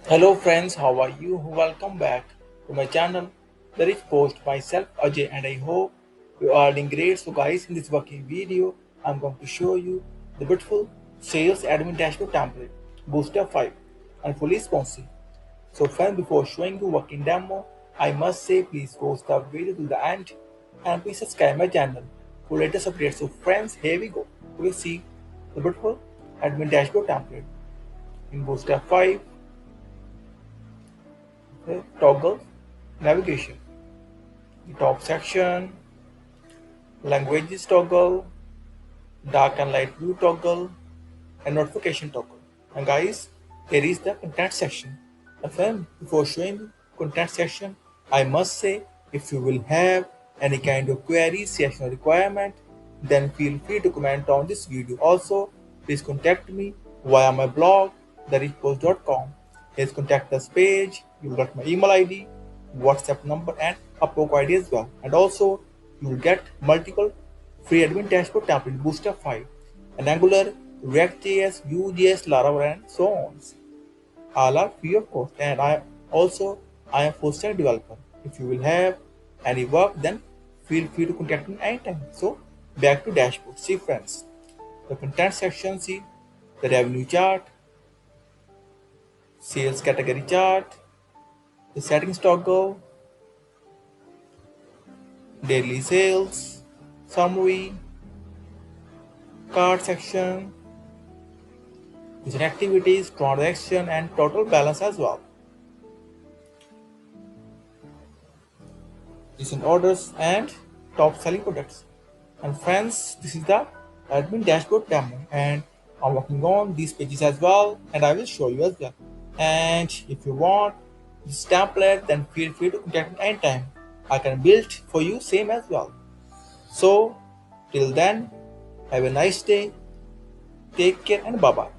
Hello friends, how are you? Welcome back to my channel, Therichpost. Myself Ajay, and I hope you are doing great. So guys, in this working video, I'm going to show you the beautiful sales admin dashboard template, Bootstrap 5, and fully responsive. So friends, before showing the working demo, I must say please watch the video to the end and please subscribe my channel for latest updates. So friends, here we go. We see the beautiful admin dashboard template in Bootstrap 5. Toggle navigation, the top section, languages toggle, dark and light blue toggle, and notification toggle. And guys, here is the content section. And then before showing the content section, I must say if you will have any kind of query, section or requirement, then feel free to comment on this video. Also, please contact me via my blog, therichpost.com. Here's contact us page. You'll get my email ID, WhatsApp number, and Upwork ID as well. And also, you will get multiple free admin dashboard template, Bootstrap 5, and Angular, React.js, Vue.js, Laravel, and so on. All are free of cost. And I am full stack developer. If you will have any work, then feel free to contact me anytime. So back to dashboard. See friends, the content section, see the revenue chart, sales category chart, the settings toggle, daily sales, summary, cart section, vision activities, transaction, and total balance as well. Recent orders and top selling products. And friends, this is the admin dashboard demo, and I'm working on these pages as well, and I will show you as well. And if you want this template, then feel free to contact me anytime. I can build for you same as well. So till then, have a nice day, take care, and bye bye.